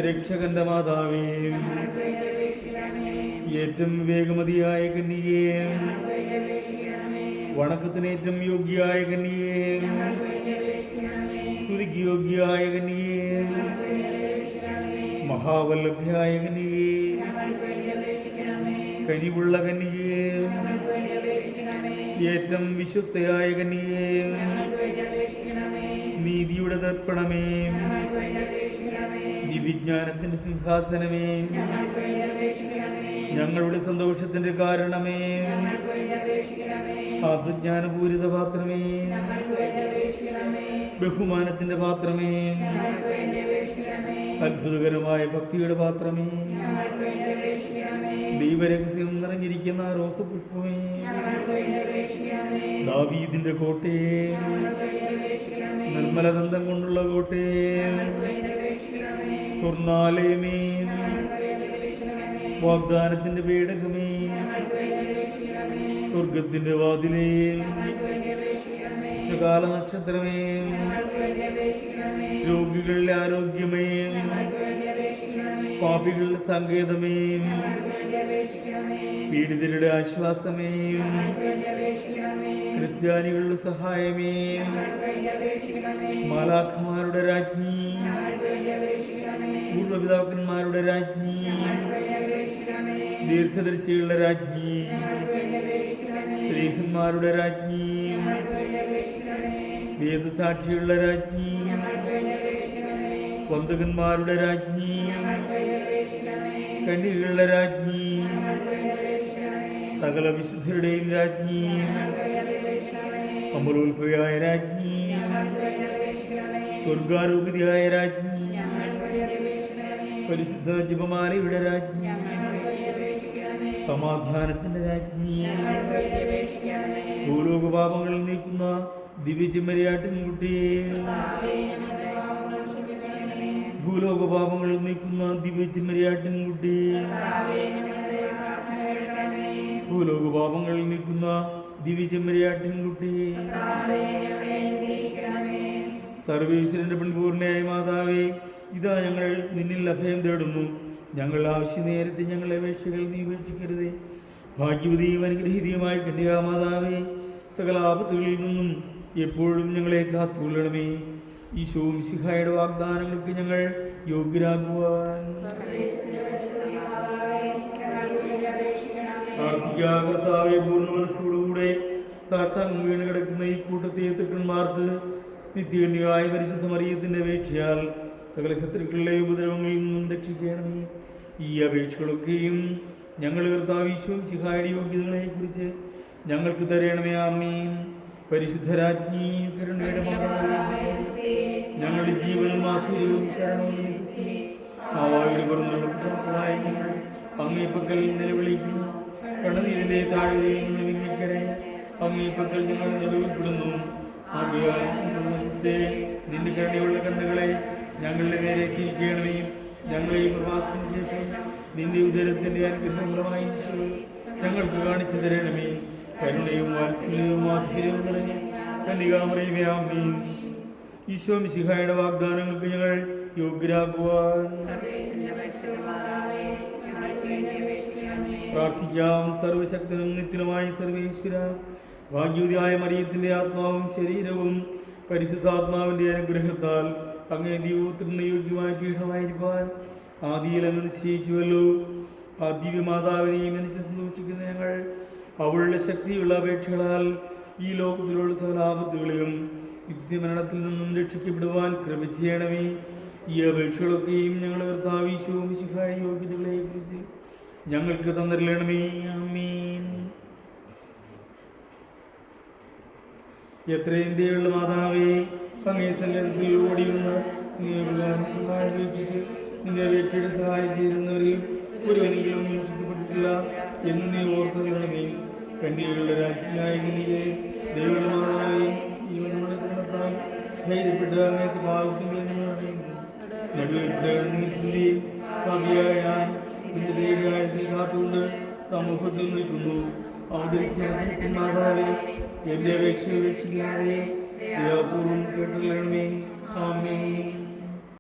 രക്ഷകന്റെ മാതാവേ, ഞങ്ങൾക്ക് വേണ്ടി അപേക്ഷിക്കണമേ. ഏറ്റവും വിവേകമതിയായ കന്യകേ, ഞങ്ങൾക്ക് വേണ്ടി അപേക്ഷിക്കണമേ. വണക്കത്തിനേറ്റം യോഗ്യയായ കന്യകേ, ഞങ്ങൾക്ക് വേണ്ടി അപേക്ഷിക്കണമേ. സ്തുതിക്ക് യോഗ്യയായ കന്യകേ, ഞങ്ങൾക്ക് വേണ്ടി അപേക്ഷിക്കണമേ. മഹാവല്ലഭ്യായ കന്യകേ, ഞങ്ങൾക്ക് വേണ്ടി അപേക്ഷിക്കണമേ. കനിവുള്ള കന്യകേ, ഞങ്ങൾക്ക് വേണ്ടി അപേക്ഷിക്കണമേ. ഏറ്റവും വിശ്വസ്തയായ കന്യകേ, ഞങ്ങൾക്ക് വേണ്ടി അപേക്ഷിക്കണമേ. നീതിയുടെ ദർപ്പണമേ, ഞങ്ങൾക്ക് വേണ്ടി അപേക്ഷിക്കണമേ. ദിവ്യജ്ഞാനത്തിന്റെ സിംഹാസനമേ, ഞങ്ങൾക്ക് വേണ്ടി അപേക്ഷിക്കണമേ. ഞങ്ങളുടെ സന്തോഷത്തിന്റെ കാരണമേ, ഞങ്ങൾക്ക് വേണ്ടി അപേക്ഷിക്കണമേ. ആത്മജ്ഞാനപൂരിത പാത്രമേ, ഞങ്ങൾക്ക് വേണ്ടി അപേക്ഷിക്കണമേ. ബഹുമാനത്തിന്റെ പാത്രമേ, ഞങ്ങൾക്ക് വേണ്ടി അപേക്ഷിക്കണമേ. അത്ഭുതകരമായ ഭക്തിയുടെ പാത്രമേ, ഞങ്ങൾക്ക് വേണ്ടി അപേക്ഷിക്കണമേ. ദൈവരഹസ്യം നിറഞ്ഞിരിക്കുന്ന റോസപുഷ്പമേ, ഞങ്ങൾക്ക് വേണ്ടി അപേക്ഷിക്കണമേ. ദാവീദിന്റെ കോട്ടയെ, ഞങ്ങൾക്ക് വേണ്ടി അപേക്ഷിക്കണമേ. നിർമ്മലദന്തം കൊണ്ടുള്ള കോട്ടയെ, ഞങ്ങൾക്ക് വേണ്ടി അപേക്ഷിക്കണമേ. സ്വർണാലയമേ, ഞങ്ങൾക്ക് വേണ്ടി അപേക്ഷിക്കണമേ. വാഗ്ദാനത്തിന്റെ പേടകമേ, ഞങ്ങൾക്ക് വേണ്ടി അപേക്ഷിക്കണമേ. സ്വർഗത്തിന്റെ വാതിലേ, ഞങ്ങൾക്ക് വേണ്ടി അപേക്ഷിക്കണമേ. വിശകാല നക്ഷത്രമേ, ഞങ്ങൾക്ക് വേണ്ടി അപേക്ഷിക്കണമേ. രോഗികളുടെ ആരോഗ്യമേ, ഞങ്ങൾക്ക് വേണ്ടി അപേക്ഷിക്കണമേ. പാപികളുടെ സങ്കേതമേ, ഞങ്ങൾക്ക് വേണ്ടി അപേക്ഷിക്കണമേ. പീഡിതരുടെ ആശ്വാസമേ, ഞങ്ങൾക്ക് വേണ്ടി അപേക്ഷിക്കണമേ. ക്രിസ്ത്യാനികളുടെ സഹായമേ, ഞങ്ങൾക്ക് വേണ്ടി അപേക്ഷിക്കണമേ. മാലാഖമാരുടെ രാജ്ഞി, ഞങ്ങൾക്ക് വേണ്ടി അപേക്ഷിക്കണമേ. പൂർവ്വപിതാക്കന്മാരുടെ രാജ്ഞി, ഞങ്ങൾക്ക് വേണ്ടി അപേക്ഷിക്കണമേ. ദീർഘദർശികളുടെ രാജ്ഞി, ഞങ്ങൾക്ക് വേണ്ടി അപേക്ഷിക്കണമേ. സ്ത്രീഹന്മാരുടെ രാജ്ഞി, ഞങ്ങൾക്ക് വേണ്ടി അപേക്ഷിക്കണമേ. വേദസാക്ഷികളുടെ രാജ്ഞി, ഞങ്ങൾക്ക് വേണ്ടി അപേക്ഷിക്കണമേ. വന്ദകന്മാരുടെ രാജ്ഞി, ഞങ്ങൾക്ക് വേണ്ടി അപേക്ഷിക്കണമേ. കന്യകളുടെ രാജ്ഞി, ഞങ്ങൾക്ക് വേണ്ടി അപേക്ഷിക്കണമേ. സകല വിശുദ്ധരുടെയും രാജ്ഞി, ഞങ്ങൾക്ക് വേണ്ടി അപേക്ഷിക്കണമേ. അമലോത്ഭയായ രാജ്ഞി, ഞങ്ങൾക്ക് വേണ്ടി അപേക്ഷിക്കണമേ. സ്വർഗാരോപിതയായ രാജ്ഞി, ഞങ്ങൾക്ക് വേണ്ടി അപേക്ഷിക്കണമേ. പരിശുദ്ധ ജപമാലയുടെ രാജ്ഞി, ഞങ്ങൾക്ക് വേണ്ടി അപേക്ഷിക്കണമേ. സമാധാനത്തിന്റെ രാജ്ഞി, ഞങ്ങൾക്ക് വേണ്ടി അപേക്ഷിക്കണമേ. ഭൂലോകപാപങ്ങൾ നീക്കുന്ന ദിവ്യചെമ്മരിയാട്ടിൻകുട്ടിയെ, കർത്താവേ, ഞങ്ങളുടെ പാപങ്ങൾ ക്ഷമിക്കണമേ. ഭൂലോകപാപങ്ങൾ നീക്കുന്ന ദിവ്യചെമ്മരിയാട്ടിൻകുട്ടിയെ, കർത്താവേ, ഞങ്ങളുടെ പ്രാർത്ഥന കേൾക്കണമേ. ഭൂലോകപാപങ്ങൾ നീക്കുന്ന ദിവ്യചെമ്മരിയാട്ടിൻകുട്ടിയെ, കർത്താവേ, ഞങ്ങളെ അനുഗ്രഹിക്കണമേ. സർവേശ്വരന്റെ പെൺപൂർണ്ണയായ മാതാവേ, ഇതാ ഞങ്ങൾ നിന്നിൽ അഭയം തേടുന്നു. ഞങ്ങൾ ആവശ്യനേരത്തെ ഞങ്ങളെ അപേക്ഷകൾ നീ ഉപേക്ഷിക്കരുതേ. ഭാഗ്യവതിയും അനുഗ്രഹീതയുമായ കന്യാമാതാവേ, സകല ആപത്തുകളിൽ നിന്നും എപ്പോഴും ഞങ്ങളെ കാത്തുകൊള്ളണമേ. ഈശോ മിശിഹായുടെ വാഗ്ദാനങ്ങൾക്ക് ഞങ്ങൾ യോഗ്യരാകുവാൻ പ്രാർത്ഥിക്കുക. കർത്താവെ, പൂർണ്ണ മനസ്സോടുകൂടെ സാഷ്ടാംഗം വീണ് കിടക്കുന്ന ഈ കൂട്ടത്തെ തൃക്കന്മാർക്ക് നിത്യകന്യയായ പരിശുദ്ധ മറിയത്തിന്റെ അപേക്ഷയാൽ സകല ശത്രുക്കളുടെ ഉപദ്രവങ്ങളിൽ നിന്നും രക്ഷിക്കണമേ. ഈ അപേക്ഷകളൊക്കെയും ഞങ്ങൾ കർത്താവ് ഈശോ മിശിഹായുടെ യോഗ്യതകളെ കുറിച്ച് ഞങ്ങൾക്ക് തരണമേ. ആമേൻ. പരിശുദ്ധരാജ്ഞി, കരുണയുടെ മാതാവേ, ഞങ്ങളുടെ ജീവനും മാധുര്യവും ശരണവും നിനക്ക്. ആവായുടെ പുറന്നുള്ള ഞങ്ങൾ അങ്ങേപ്പക്കൽ നിലവിളിക്കുന്നു. കണ്ണുനീരിന്റെ താഴ്വരയിൽ നിന്ന് വിങ്ങിക്കരെ അങ്ങേപ്പക്കൽ ഞങ്ങൾ നിലവിൽപ്പെടുന്നു. ആകയാൽ നിന്റെ കരുണയുള്ള കണ്ണുകളെ ഞങ്ങളുടെ നേരെ തിരിക്കണമേ. ഞങ്ങളെ ഈ പ്രവാസത്തിന് ശേഷം നിന്റെ ഉദരത്തിന്റെ അനുഗ്രഹങ്ങളായി ഞങ്ങൾക്ക് കാണിച്ചു തരണമേ. കരുണയും വാത്സല്യവും മാധുര്യവും നിറഞ്ഞ കന്യകാമറിയമേ, ആമേൻ. ഈശോ മിശിഹായുടെ വാഗ്ദാനങ്ങൾക്ക് ഞങ്ങൾ യോഗ്യരാകുവാൻ പ്രാർത്ഥിക്കാം. സർവശക്തനും നിത്യനുമായ സർവേശ്വര, ഭാഗ്യവതിയായ മറിയത്തിന്റെ ആത്മാവും ശരീരവും പരിശുദ്ധാത്മാവിന്റെ അനുഗ്രഹത്താൽ അങ്ങേ ദൈവത്തിന് യോഗ്യമായ പീഠമായിരിക്കാൻ ആദിയിൽ അങ്ങ് നിശ്ചയിച്ചുവല്ലോ. ആ ദിവ്യമാതാവിനെയും എനിക്ക് സന്തോഷിക്കുന്ന ഞങ്ങൾ അവളുടെ ശക്തിയുള്ള അപേക്ഷകളാൽ ഈ ലോകത്തിലുള്ള സകലാപത്തുകളിലും നിത്യമരണത്തിൽ നിന്നും രക്ഷിക്കപ്പെടുവാൻ കൃപ ചെയ്യണമേ. ഈ അപേക്ഷകളൊക്കെയും ഞങ്ങൾ കർത്താവ് ഈശോ മിശിഹായുടെ യോഗ്യതകളെ കുറിച്ച് ഞങ്ങൾക്ക് തന്നിരണമേ. ആമേൻ. എത്രയും ദയുള്ള മാതാവേ, അങ്ങേ സങ്കേതത്തിൽ ഓടി വന്ന് നിന്റെ അപേക്ഷയുടെ സഹായം തീരുന്നവരിൽ ഒരുവനെങ്കിലും രക്ഷിക്കപ്പെട്ടിട്ടില്ല എന്ന് നീ ഓർത്തുകൊള്ളണമേ. കന്യകളുടെ രാജ്ഞിയായ കന്യകയെ, ദൈവങ്ങളുടെ മാതാവേ, ജീവനങ്ങളുടെ ശരണത്താൽ ധൈര്യപ്പെട്ട് അങ്ങേക്ക് ഭാഗത്തിൽ ഞങ്ങൾ അറിയുന്നു. ഞങ്ങളുടെ നീർച്ചിന്തി കവിയായ ഞാൻ നിന്റെ ദൈവ ആഴത്തിൽ കാത്തുകൊണ്ട് സമൂഹത്തിൽ നിൽക്കുന്നു. അവതരിച്ച മാതാവേ, എന്റെ അപേക്ഷ ഉപേക്ഷിക്കാതെ ദയാപൂർവം കേട്ടുകൊള്ളണമേ. ആമേൻ.